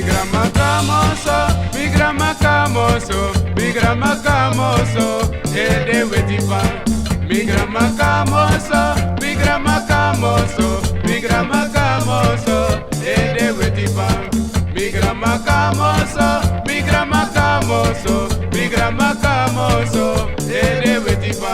grandma Kamoso, big grandma Kamoso, big grandma Kamoso, de wetipa. Big grandma Kamoso, big grandma Kamoso, big grandma Kamoso, de wetipa. Big grandma Kamoso, big grandma Kamoso, big grandma Kamoso, de wetipa.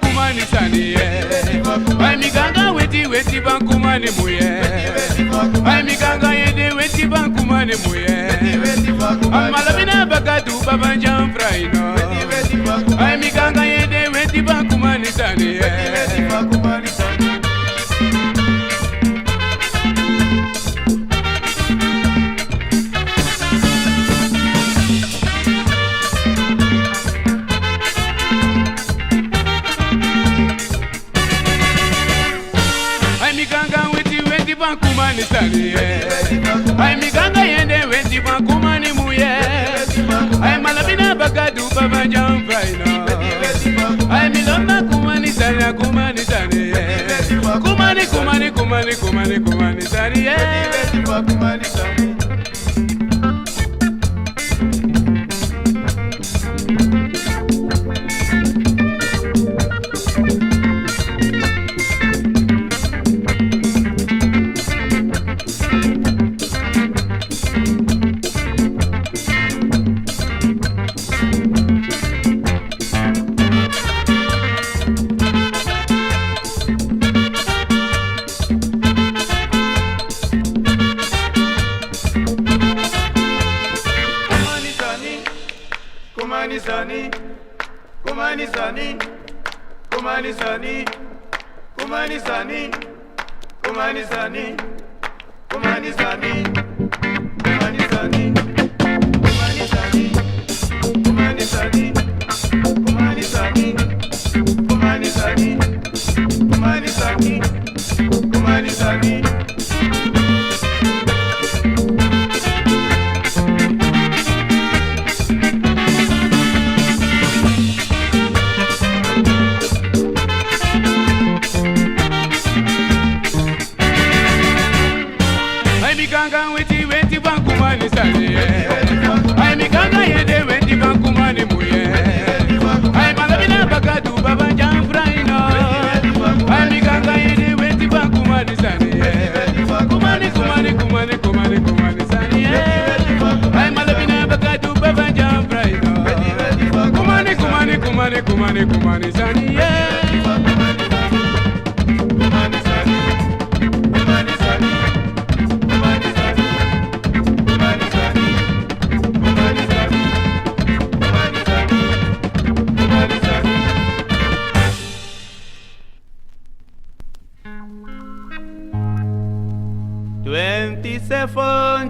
Kumani sani ai mi ganga weti bankumani muye ai mi ganga yede weti bankumani muye amalabina bagadu babanjam fraino ai mi ganga yede weti bankumani sani Kumani sani ai mi ganga yende weti bankumani muye ai malabina bagadu babanjam fraino ai mi lona kumani sani kumani sani kumani sani kumani sani Kumani sani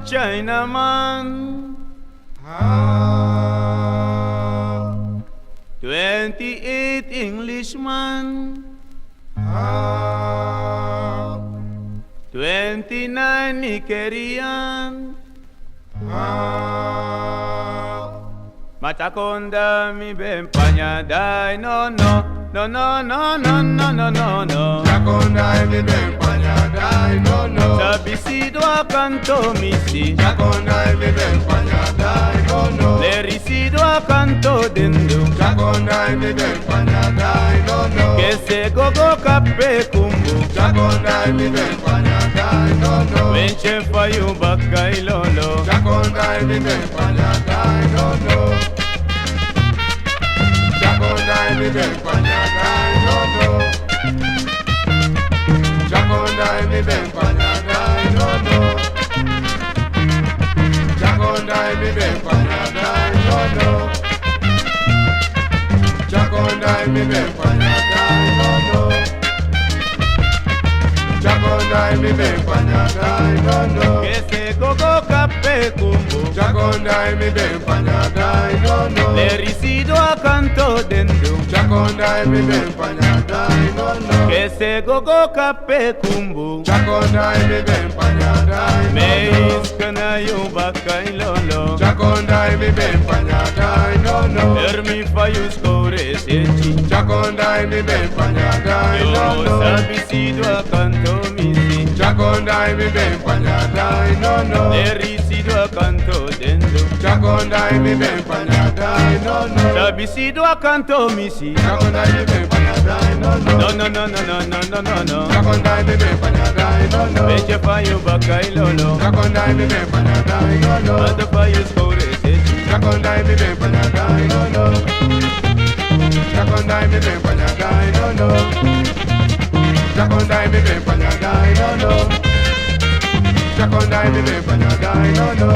Chinaman 28 Englishman 29 Nigerian Matakonda mi bempanyadai no Matakonda mi bempanyadai no Sabisido canto misi Matakonda mi bempanyadai no Lerisido canto dendo Matakonda mi bempanyadai no Que se gogo kape kumbu Matakonda mi bempanyadai no Venche fayu bakai lolo Matakonda mi bempanyadai no Jaconda mi bempanyadai no Jaconda mi bempanyadai no Jaconda mi bempanyadai no Jaconda mi bempanyadai no Chakonda mi ben panyada inono. Kese gogo kape kumbu. Chakonda mi ben panyada inono. Le risido accanto dentro. Chakonda mi ben panyada inono. Kese gogo kape kumbu. Chakonda mi ben panyada inono. Meis kana yo bakai lolo. Chakonda mi ben panyada inono. Ermi fayu score sechi. Chakonda mi ben panyada Yo inono. sabisido accanto misi. Chakonda mi ben panyada inono. Le risido accanto dentro. Chakonda mi ben panyada inono. Sabisido accanto misi. Chakonda mi ben panyada inono. No no no no no no no no no. Chakonda mi ben panyada inono. Beche fayu bakai lolo. Chakonda mi ben panyada inono. Anda fayu score sechi. Chakonda mi ben panyada inono. Chakonda mi ben panyada inono. Chakonda mi ben panyada inono. Chakonda mi ben panyada inono.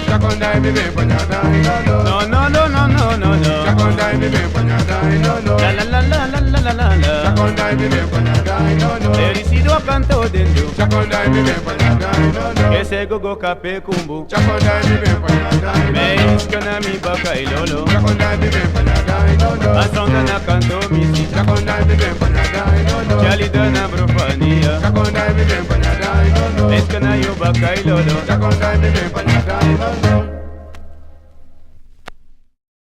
Chakonda mi ben panyada inono. No no no no no no no. Chakonda mi ben panyada inono. La la la la la la la la la. Chakonda mi ben panyada inono. Le risido accanto dentro. Chakonda mi ben panyada inono. Kese gogo kape kumbu. Chakonda mi ben panyada inono. Meis kana mi bakai lolo. Chakonda mi ben panyada inono. Asonga na canto misi. Chakonda mi ben panyada inono. Chalida na brofania. Chakonda mi ben panyada inono. Meis kana yo bakai lolo. Chakonda mi ben panyada inono.